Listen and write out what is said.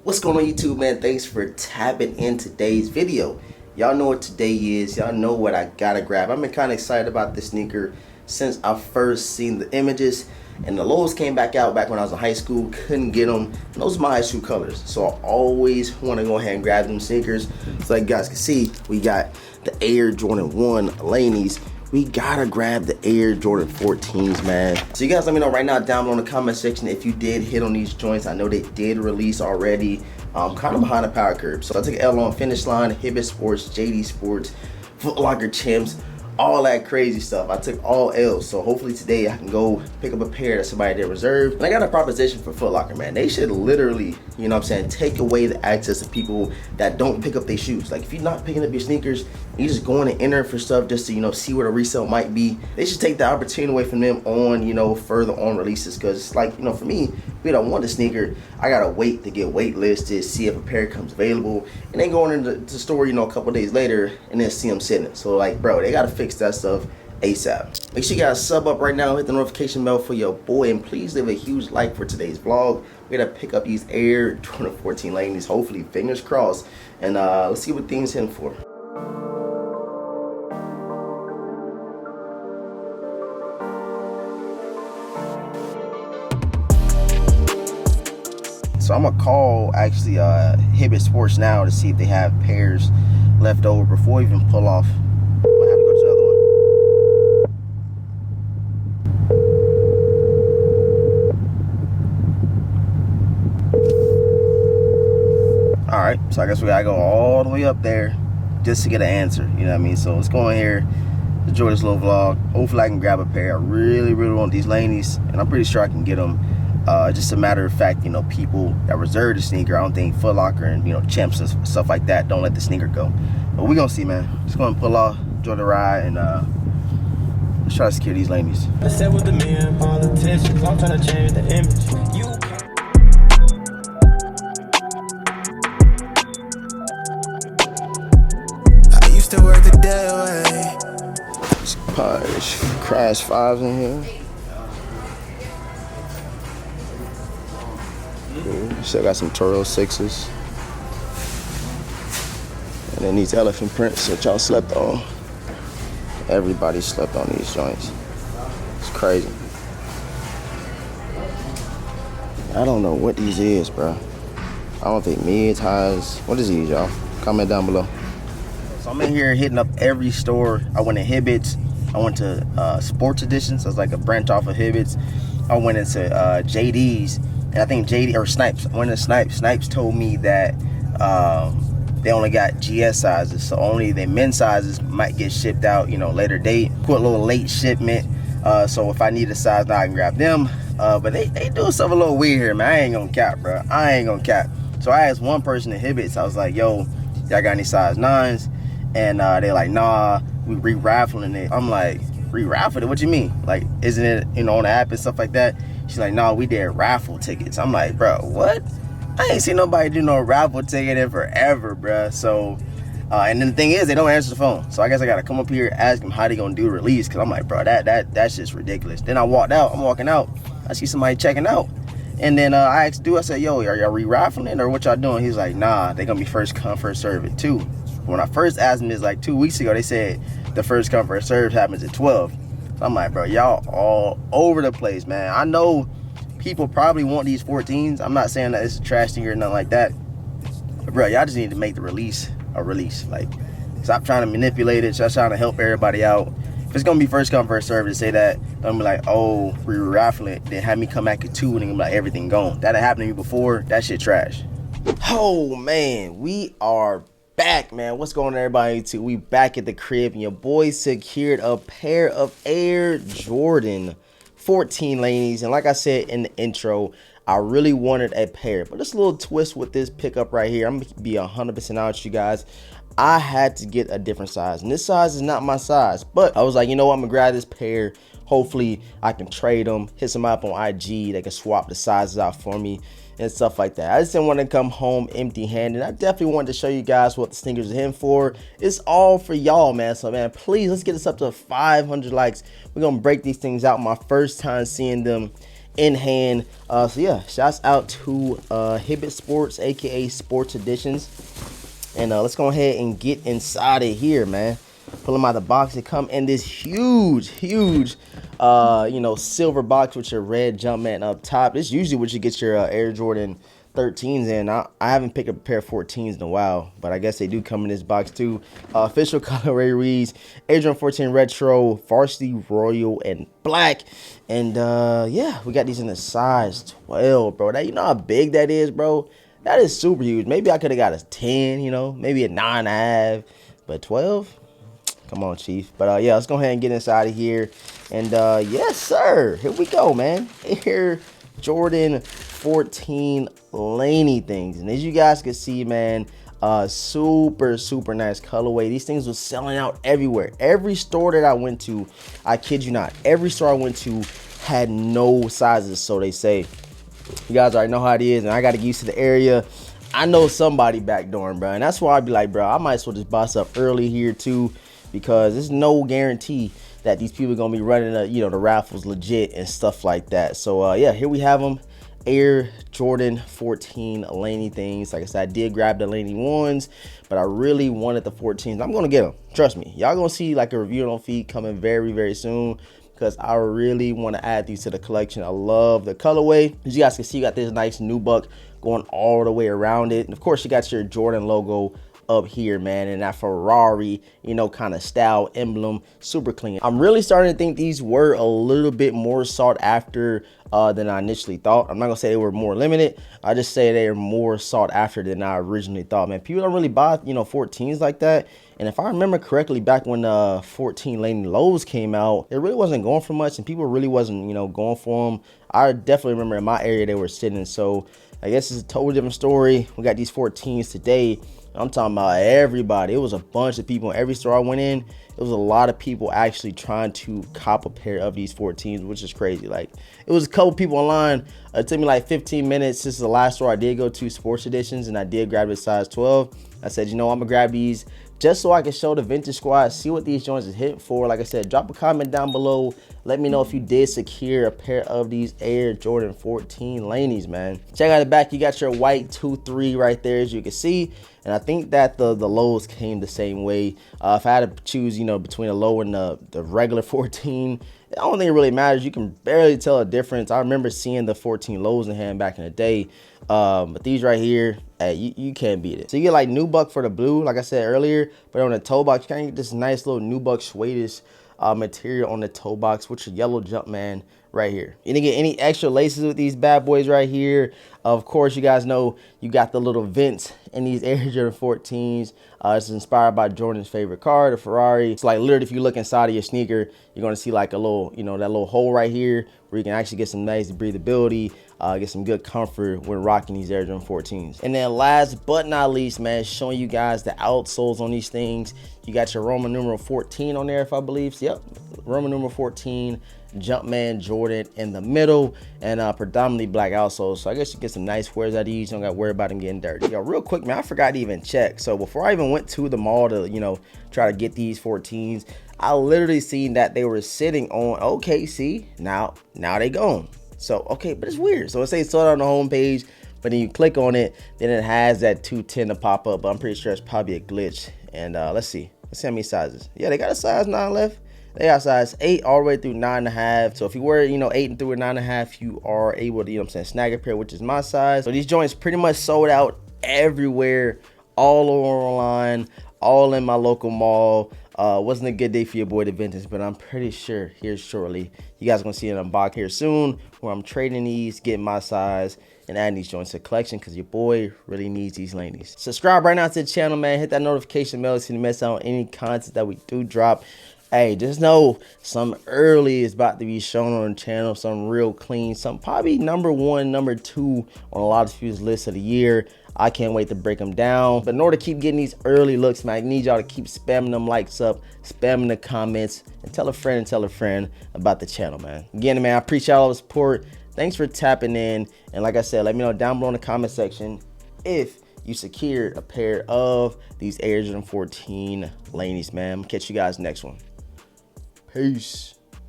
What's going on YouTube, man? Thanks for tapping in today's video. Y'all know what today is. Y'all know what I gotta grab. I've been kind of excited about this sneaker since I first seen the images, and the lows came back out back when I was in high school. Couldn't get them, and those are my high school colors, so I always want to go ahead and grab them sneakers. So like you guys can see, we got the Air Jordan 1 Laneys. We gotta grab the Air Jordan 14s, man. So you guys let me know right now down below in the comment section if you did hit on these joints. I know they did release already. Kind of behind the power curve. So I took an L on Finish Line, Hibbett Sports, JD Sports, Foot Locker Champs, all that crazy stuff. I took all L's, so hopefully today I can go pick up a pair that somebody did reserve. And I got a proposition for Foot Locker, man. They should literally, you know what I'm saying, take away the access to people that don't pick up their shoes. Like if you're not picking up your sneakers, you're just going to enter for stuff just to, you know, see what a resale might be. They should take the opportunity away from them on, you know, further on releases. Cause like, you know, for me, if I don't want the sneaker, I gotta wait to get wait listed, see if a pair comes available, and then going into the store, you know, a couple days later and then see them sitting. So like, bro, they gotta fix that stuff ASAP. Make sure you guys sub up right now, hit the notification bell for your boy, and please leave a huge like for today's vlog. We gotta pick up these Air Jordan 14 Laneys, hopefully, fingers crossed, and let's see what things hitting for. So I'm gonna call actually Hibbett Sports now to see if they have pairs left over before we even pull off. I might have to go to the other one. All right, so I guess we gotta go all the way up there just to get an answer. You know what I mean? So let's go in here, enjoy this little vlog. Hopefully I can grab a pair. I really want these Laneys, and I'm pretty sure I can get them. Just a matter of fact, you know, people that reserve the sneaker, I don't think Foot Locker and, you know, Champs and stuff like that don't let the sneaker go. But we gonna see, man. Just gonna pull off, enjoy the ride, and let's try to secure these Laneys. I said with the men, politicians, I'm trying to change the image. You I used to work the dead way. Let's push Crash 5s in here. Still got some Toro 6s. And then these elephant prints that y'all slept on. Everybody slept on these joints. It's crazy. I don't know what these is, bro. I don't think mids, highs. What is these, y'all? Comment down below. So I'm in here hitting up every store. I went to Hibbett's. I went to Sports Editions. So it's like a branch off of Hibbett's. I went into JD's. And I think JD or Snipes, one of the Snipes told me that they only got GS sizes, so only the men's sizes might get shipped out, you know, later date. Put a little late shipment, so if I need a size now I can grab them. But they do stuff a little weird here, man. I ain't gonna cap, bro. I ain't gonna cap. So I asked one person in Hibbett's, I was like, yo, y'all got any size 9s? And they like, nah, we re-raffling it. I'm like, re-raffling it? What you mean? Like, isn't it, you know, on the app and stuff like that? She's like, no, we did raffle tickets. I'm like, bro, what? I ain't seen nobody do no raffle ticket in forever, bro. So, and then the thing is, they don't answer the phone. So I guess I gotta come up here, ask them how they gonna do the release, cause I'm like, bro, that's just ridiculous. Then I walked out. I'm walking out. I see somebody checking out, and then I asked dude, I said, yo, are y'all re-raffling or what y'all doing? He's like, nah, they gonna be first come first serve it too. When I first asked them this like 2 weeks ago, they said the first come first serve happens at 12. I'm like, bro, y'all all over the place, man. I know people probably want these 14s. I'm not saying that it's a trash thing or nothing like that. But, bro, y'all just need to make the release a release. Like, stop trying to manipulate it. Stop trying to help everybody out. If it's going to be first come, first serve to say that, don't be like, oh, we were raffling it. Then have me come back at 2 and then be like, everything gone. That had happened to me before. That shit trash. Oh, man. We are back, man. What's going on, everybody? We back at the crib, and your boy secured a pair of Air Jordan 14 Laneys. And like I said in the intro, I really wanted a pair, but there's a little twist with this pickup right here. I'm gonna be 100% honest with you guys. I had to get a different size, and this size is not my size, but I was like, you know what, I'm gonna grab this pair. Hopefully I can trade them, hit some up on IG. They can swap the sizes out for me and stuff like that. I just didn't want to come home empty-handed. I definitely wanted to show you guys what the sneakers are in for. It's all for y'all, man. So, man, please, let's get this up to 500 likes. We're going to break these things out. My first time seeing them in hand. So yeah, shouts out to Hibbett Sports, aka Sports Editions. And let's go ahead and get inside of here, man. Pull them out of the box. They come in this huge silver box with your red Jumpman up top. This is usually what you get your Air Jordan 13s in. I haven't picked up a pair of 14s in a while, but I guess they do come in this box too. Official colorway reads Air Jordan 14 Retro, Varsity Royal, and Black. And yeah, we got these in the size 12, bro. That, you know how big that is, bro? That is super huge. Maybe I could have got a 10, you know, maybe a 9.5, but 12? Come on, Chief. But yeah, let's go ahead and get inside of here. And yes, sir. Here we go, man. Air Jordan 14 Laney things. And as you guys can see, man, super nice colorway. These things were selling out everywhere. Every store that I went to, I kid you not, every store I went to had no sizes, so they say. You guys already know how it is, and I got to get used to the area. I know somebody backdooring, bro, and that's why I'd be like, bro, I might as well just boss up early here too, because there's no guarantee that these people are gonna be running the raffles legit and stuff like that. So yeah, here we have them, Air Jordan 14 Laney things. Like I said, I did grab the Laney ones, but I really wanted the 14s. I'm gonna get them, trust me. Y'all gonna see like a review on feed coming very soon, because I really want to add these to the collection. I love the colorway. As you guys can see, you got this nice nubuck going all the way around it, and of course you got your Jordan logo up here, man, and that Ferrari, you know, kind of style emblem, super clean. I'm really starting to think these were a little bit more sought after than I initially thought. I'm not gonna say they were more limited. I just say they're more sought after than I originally thought, man. People don't really buy, 14s like that. And if I remember correctly, back when 14 Laney lows came out, it really wasn't going for much, and people really wasn't, going for them. I definitely remember in my area they were sitting. So I guess it's a totally different story. We got these 14s today. I'm talking about everybody. It was a bunch of people in every store I went in. It was a lot of people actually trying to cop a pair of these 14s, which is crazy. Like, it was a couple people online. It took me like 15 minutes. This is the last store I did go to, Sports Editions, and I did grab a size 12. I said, I'm gonna grab these just so I can show the vintage squad, see what these joints is hitting for. Like I said, drop a comment down below. Let me know if you did secure a pair of these Air Jordan 14 Laneys, man. Check out the back. You got your white 2-3 right there, as you can see. And I think that the lows came the same way. If I had to choose, between a low and the regular 14, I don't think it really matters. You can barely tell a difference. I remember seeing the 14 lows in hand back in the day. But these right here, hey, you can't beat it. So you get like nubuck for the blue, like I said earlier, but on the toe box, you kind of get this nice little nubuck suede material on the toe box with your yellow Jumpman right here. You didn't get any extra laces with these bad boys right here. Of course, you guys know you got the little vents in these Air Jordan 14s. It's inspired by Jordan's favorite car, the Ferrari. It's like literally if you look inside of your sneaker, you're gonna see like a little, that little hole right here where you can actually get some nice breathability, get some good comfort when rocking these Air Jordan 14s. And then last but not least, man, showing you guys the outsoles on these things. You got your Roman numeral 14 on there, if I believe. So, yep, Roman numeral 14. Jumpman Jordan in the middle, and predominantly black outsoles. So I guess you get some nice wears out of these. You don't got to worry about them getting dirty. Yo, real quick, man, I forgot to even check. So before I even went to the mall to, try to get these 14s, I literally seen that they were sitting on OKC. Now they gone. So, okay, but it's weird. So it says sold out on the home page, but then you click on it, then it has that 210 to pop up. But I'm pretty sure it's probably a glitch. And let's see how many sizes. Yeah, they got a size 9 left. They got size 8 all the way through 9.5. So if you wear, 8 and through a 9.5, you are able to, snag a pair, which is my size. So these joints pretty much sold out everywhere, all over online, all in my local mall. Wasn't a good day for your boy the vintage, but I'm pretty sure here shortly you guys are gonna see an unbox here soon where I'm trading these, getting my size, and adding these joints to the collection because your boy really needs these Laneys. Subscribe right now to the channel, man. Hit that notification bell so you don't miss out on any content that we do drop. Hey, just know some early is about to be shown on the channel, some real clean, some probably number 1, number 2 on a lot of people's lists of the year. I can't wait to break them down. But in order to keep getting these early looks, man, I need y'all to keep spamming them likes up, spamming the comments, and tell a friend about the channel, man. Again, man, I appreciate all the support. Thanks for tapping in. And like I said, let me know down below in the comment section if you secured a pair of these Air Jordan 14 Laneys, man. Catch you guys next one. Peace.